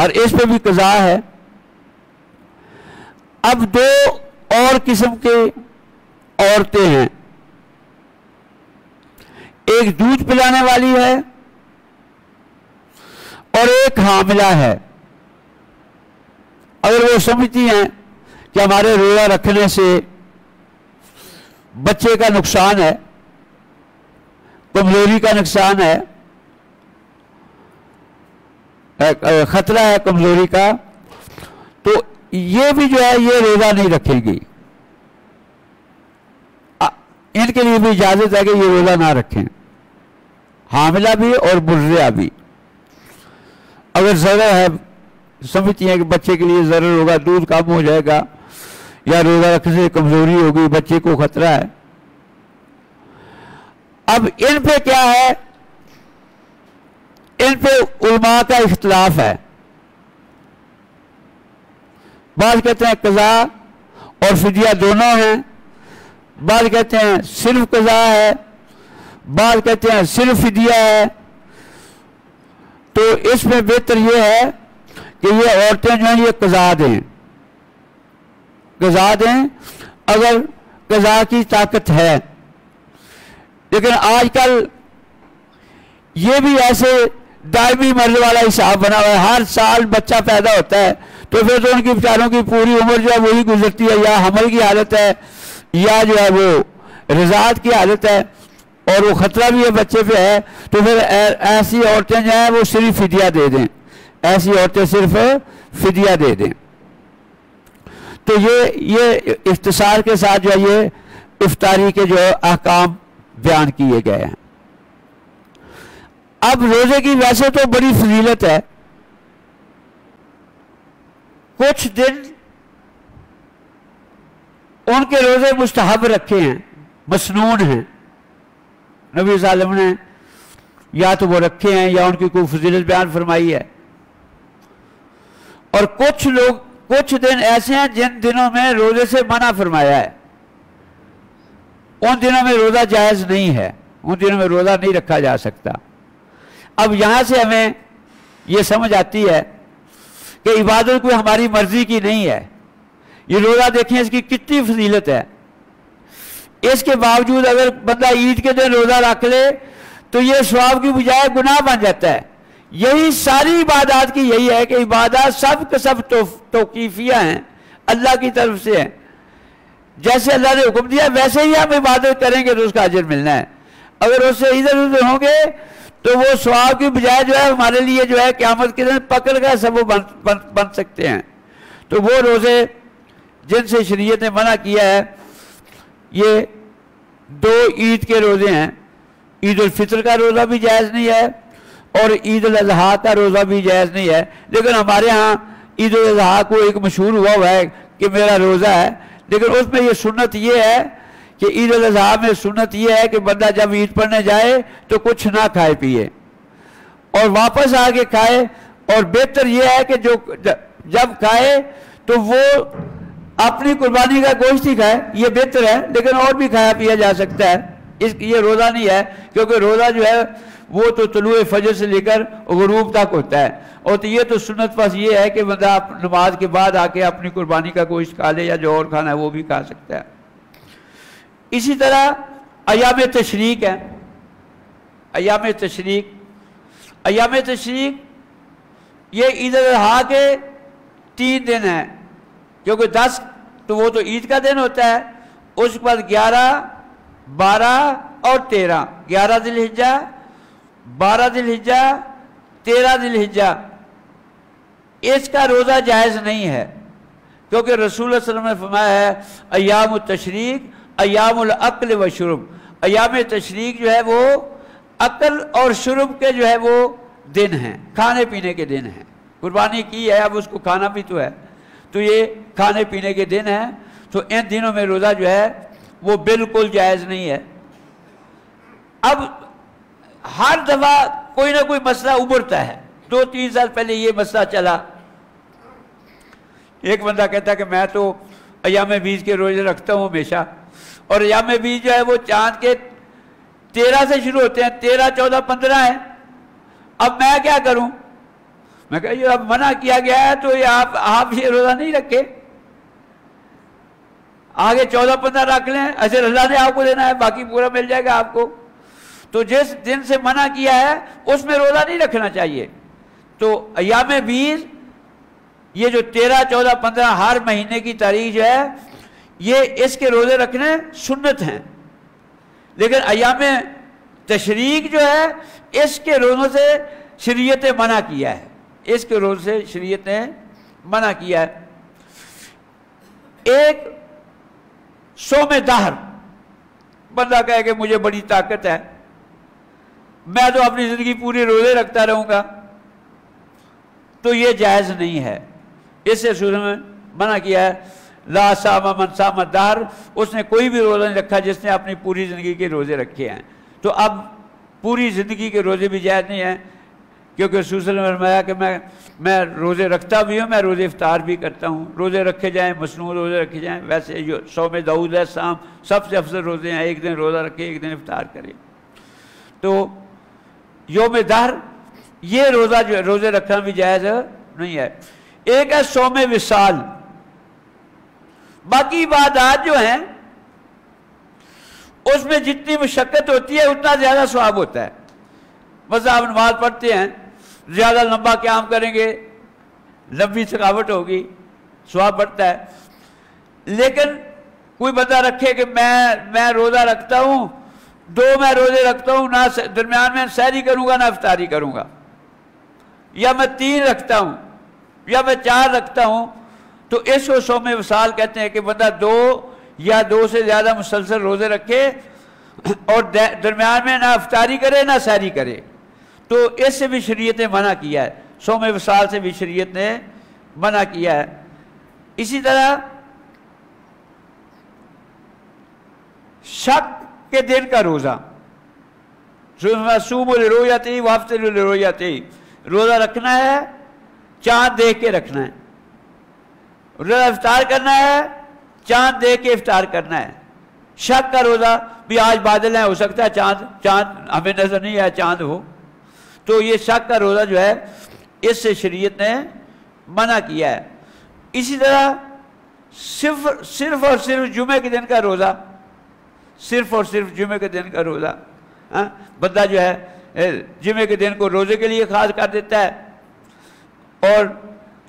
اور اس پہ بھی قضا ہے۔ اب دو اور قسم کے عورتیں ہیں، ایک دودھ پلانے والی ہے اور ایک حاملہ ہے۔ اگر وہ سمجھتی ہیں کہ ہمارے روزہ رکھنے سے بچے کا نقصان ہے، کمزوری کا نقصان ہے، خطرہ ہے کمزوری کا، تو یہ بھی جو ہے یہ روزہ نہیں رکھیں گی، ان کے لیے بھی اجازت ہے کہ یہ روزہ نہ رکھیں، حاملہ بھی اور مرضعہ بھی۔ اگر ضرر ہے، سمجھتی ہیں کہ بچے کے لیے ضرر ہوگا، دودھ کم ہو جائے گا یا روزہ رکھنے سے کمزوری ہوگی، بچے کو خطرہ ہے، اب ان پہ کیا ہے؟ ان پہ علماء کا اختلاف ہے۔ بعض کہتے ہیں قضا اور فدیہ دونوں ہیں، بعض کہتے ہیں صرف قضا ہے، بعض کہتے ہیں صرف فدیہ ہے۔ تو اس میں بہتر یہ ہے کہ یہ عورتیں جو ہیں یہ قضا دیں، قضا دیں اگر قضا کی طاقت ہے۔ لیکن آج کل یہ بھی ایسے دائمی مرض والا حساب بنا ہوا ہے، ہر سال بچہ پیدا ہوتا ہے تو پھر تو ان کی بیچاروں کی پوری عمر جو ہے وہی گزرتی ہے، یا حمل کی حالت ہے یا جو ہے وہ رضاعت کی حالت ہے، اور وہ خطرہ بھی ہے بچے پہ ہے، تو پھر ایسی عورتیں جو ہیں وہ صرف فدیہ دے دیں، ایسی عورتیں صرف فدیہ دے دیں۔ تو یہ اختصار کے ساتھ جو ہے یہ افطاری کے جو احکام بیان کیے گئے ہیں۔ اب روزے کی ویسے تو بڑی فضیلت ہے، کچھ دن ان کے روزے مستحب رکھے ہیں، مسنون ہیں، نبی صلی اللہ علیہ وسلم نے یا تو وہ رکھے ہیں یا ان کی کوئی فضیلت بیان فرمائی ہے۔ اور کچھ دن ایسے ہیں جن دنوں میں روزے سے منع فرمایا ہے، ان دنوں میں روزہ جائز نہیں ہے، ان دنوں میں روزہ نہیں رکھا جا سکتا۔ اب یہاں سے ہمیں یہ سمجھ آتی ہے کہ عبادت کوئی ہماری مرضی کی نہیں ہے۔ یہ روزہ دیکھیں اس کی کتنی فضیلت ہے، اس کے باوجود اگر بندہ عید کے دن روزہ رکھ لے تو یہ ثواب کی بجائے گناہ بن جاتا ہے۔ یہی ساری عبادات کی یہی ہے کہ عبادات سب کے سب توقیفیہ ہیں، اللہ کی طرف سے ہیں، جیسے اللہ نے حکم دیا ویسے ہی ہم عبادت کریں گے تو اس کا اجر ملنا ہے۔ اگر اس سے ادھر ادھر ہوں گے تو وہ ثواب کی بجائے جو ہے ہمارے لیے جو ہے قیامت کے دن پکڑ کا سبب بن سکتے ہیں۔ تو وہ روزے جن سے شریعت نے منع کیا ہے، یہ دو عید کے روزے ہیں، عید الفطر کا روزہ بھی جائز نہیں ہے اور عید الاضحیٰ کا روزہ بھی جائز نہیں ہے۔ لیکن ہمارے ہاں عید الاضحیٰ کو ایک مشہور ہوا ہے کہ میرا روزہ ہے، لیکن اس میں یہ سنت یہ ہے کہ عید الاضحیٰ میں سنت یہ ہے کہ بندہ جب عید پڑھنے جائے تو کچھ نہ کھائے پیے اور واپس آ کے کھائے، اور بہتر یہ ہے کہ جو جب کھائے تو وہ اپنی قربانی کا گوشت ہی کھائے، یہ بہتر ہے، لیکن اور بھی کھایا پیا جا سکتا ہے، یہ روزہ نہیں ہے، کیونکہ روزہ جو ہے وہ تو طلوع فجر سے لے کر غروب تک ہوتا ہے، اور تو یہ تو سنت پس یہ ہے کہ بندہ نماز کے بعد آ کے اپنی قربانی کا گوشت کھا لے، یا جو اور کھانا ہے وہ بھی کھا سکتا ہے۔ اسی طرح ایام تشریق ہے، ایام تشریق یہ عید الاضحیٰ کے 3 دن ہیں، کیونکہ 10 تو وہ تو عید کا دن ہوتا ہے، اس کے بعد 11 12 اور 13، 11 ذی الحجہ 12 ذی الحجہ 13 ذی الحجہ، اس کا روزہ جائز نہیں ہے، کیونکہ رسول اللہ صلی اللہ علیہ وسلم نے فرمایا ہے ایام التشریق ایام الاکل و شرب، ایام تشریق جو ہے وہ عقل اور شرب کے جو ہے وہ دن ہیں، کھانے پینے کے دن ہیں۔ قربانی کی ہے، اب اس کو کھانا بھی تو ہے، تو یہ کھانے پینے کے دن ہیں، تو ان دنوں میں روزہ جو ہے وہ بالکل جائز نہیں ہے۔ اب ہر دفعہ کوئی نہ کوئی مسئلہ ابھرتا ہے، 2-3 سال پہلے یہ مسئلہ چلا، ایک بندہ کہتا ہے کہ میں تو ایام بیز کے روزے رکھتا ہوں ہمیشہ، اور ایام بیز جو ہے وہ چاند کے 13 سے شروع ہوتے ہیں، 13 14 15 ہیں، اب میں کیا کروں؟ میں کہا یہ اب منع کیا گیا ہے تو یہ آپ یہ روزہ نہیں رکھے، آگے 14-15 رکھ لیں، ایسے اللہ نے آپ کو دینا ہے، باقی پورا مل جائے گا آپ کو۔ تو جس دن سے منع کیا ہے اس میں روزہ نہیں رکھنا چاہیے۔ تو ایام بیض یہ جو 13، 14، 15 ہر مہینے کی تاریخ جو ہے یہ اس کے روزے رکھنے سنت ہیں، لیکن ایام تشریق جو ہے اس کے روزوں سے شریعت نے منع کیا ہے، اس کے روز سے شریعت نے منع کیا ہے۔ ایک صوم دہر، بندہ کہے کہ مجھے بڑی طاقت ہے، میں تو اپنی زندگی پوری روزے رکھتا رہوں گا، تو یہ جائز نہیں ہے، اس سے رسول نے منع کیا ہے۔ لا صام من صام الدہر، اس نے کوئی بھی روزہ نہیں رکھا جس نے اپنی پوری زندگی کے روزے رکھے ہیں۔ تو اب پوری زندگی کے روزے بھی جائز نہیں ہیں، کیونکہ رسول صلی اللہ علیہ وسلم نے فرمایا کہ میں روزے رکھتا بھی ہوں، میں روزے افطار بھی کرتا ہوں۔ روزے رکھے جائیں، مصنوع روزے رکھے جائیں، ویسے جو صوم داؤد علیہ السلام سب سے افضل روزے ہیں، ایک دن روزہ رکھے ایک دن افطار کرے۔ تو یوم دہر یہ روزہ جو روزے رکھنا بھی جائز نہیں ہے۔ ایک ہے صوم وصال، باقی عبادات جو ہیں اس میں جتنی مشقت ہوتی ہے اتنا زیادہ ثواب ہوتا ہے۔ مثلا آپ نماز پڑھتے ہیں، زیادہ لمبا قیام کریں گے، لمبی تھکاوٹ ہوگی، ثواب بڑھتا ہے۔ لیکن کوئی بندہ رکھے کہ میں روزہ رکھتا ہوں، 2 میں روزے رکھتا ہوں، نہ درمیان میں سحری کروں گا نہ افطاری کروں گا، یا میں 3 رکھتا ہوں یا میں 4 رکھتا ہوں، تو اس کو صوم وصال کہتے ہیں کہ بندہ 2 یا 2 سے زیادہ مسلسل روزے رکھے اور درمیان میں نہ افطاری کرے نہ سحری کرے۔ تو اس سے بھی شریعت نے منع کیا ہے، صوم وصال سے بھی شریعت نے منع کیا ہے۔ اسی طرح شک کے دن کا روزہ، صوموا لرؤیتہ وافطروا لرؤیتہ، روزہ رکھنا ہے چاند دیکھ کے رکھنا ہے، روزہ افطار کرنا ہے چاند دیکھ کے افطار کرنا ہے۔ شک کا روزہ بھی آج بادل ہیں، ہو سکتا ہے چاند ہمیں نظر نہیں آیا چاند ہو، تو یہ شک کا روزہ جو ہے اس سے شریعت نے منع کیا ہے۔ اسی طرح صرف اور صرف جمعے کے دن کا روزہ، صرف اور صرف جمعے کے دن کا روزہ، بندہ جو ہے جمعے کے دن کو روزے کے لیے خاص کر دیتا ہے، اور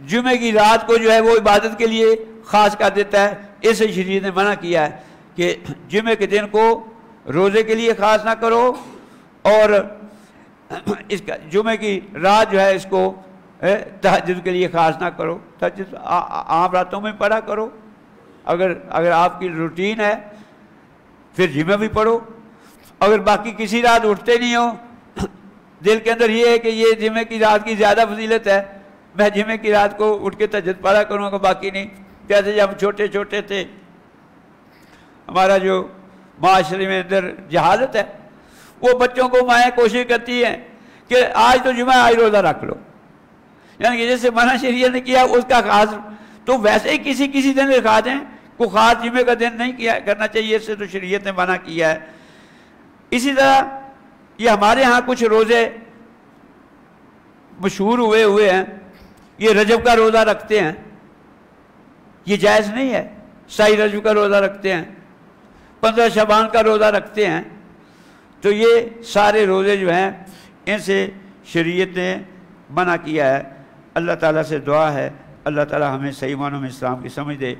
جمعے کی رات کو جو ہے وہ عبادت کے لیے خاص کر دیتا ہے۔ اس سے شریعت نے منع کیا ہے کہ جمعے کے دن کو روزے کے لیے خاص نہ کرو، اور اس کا جمعے کی رات جو ہے اس کو تہجد کے لیے خاص نہ کرو، تہجد عام راتوں میں پڑھا کرو، اگر آپ کی روٹین ہے پھر جمعہ بھی پڑھو، اگر باقی کسی رات اٹھتے نہیں ہو، دل کے اندر یہ ہے کہ یہ جمعے کی رات کی زیادہ فضیلت ہے، میں جمعے کی رات کو اٹھ کے تہجد پڑھا کروں گا باقی نہیں۔ جیسے جب چھوٹے چھوٹے تھے، ہمارا جو معاشرے میں اندر جہالت ہے، وہ بچوں کو مائیں کوشش کرتی ہیں کہ آج تو جمعہ آج روزہ رکھ لو، یعنی کہ جیسے منع شریعت نے کیا اس کا خاص، تو ویسے ہی کسی دن رکھا دیں، کوئی خاص جمعے کا دن نہیں کیا کرنا چاہیے، اس سے تو شریعت نے منع کیا ہے۔ اسی طرح یہ ہمارے ہاں کچھ روزے مشہور ہوئے ہیں، یہ رجب کا روزہ رکھتے ہیں، یہ جائز نہیں ہے۔ سائی رجب کا روزہ رکھتے ہیں، 15 شعبان کا روزہ رکھتے ہیں، تو یہ سارے روزے جو ہیں ان سے شریعت نے منع کیا ہے۔ اللہ تعالیٰ سے دعا ہے اللہ تعالیٰ ہمیں صحیح معنوں میں اسلام کی سمجھ دے،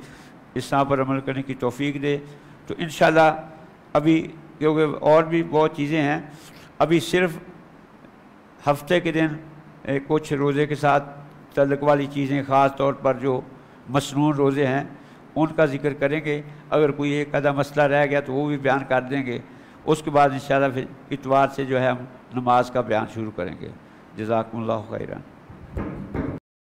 اسلام پر عمل کرنے کی توفیق دے۔ تو انشاءاللہ ابھی کیونکہ اور بھی بہت چیزیں ہیں، ابھی صرف ہفتے کے دن کچھ روزے کے ساتھ تعلق والی چیزیں، خاص طور پر جو مسنون روزے ہیں ان کا ذکر کریں گے، اگر کوئی ایک آدھا مسئلہ رہ گیا تو وہ بھی بیان کر دیں گے، اس کے بعد انشاءاللہ پھر اتوار سے جو ہے ہم نماز کا بیان شروع کریں گے۔ جزاکم اللہ خیرا۔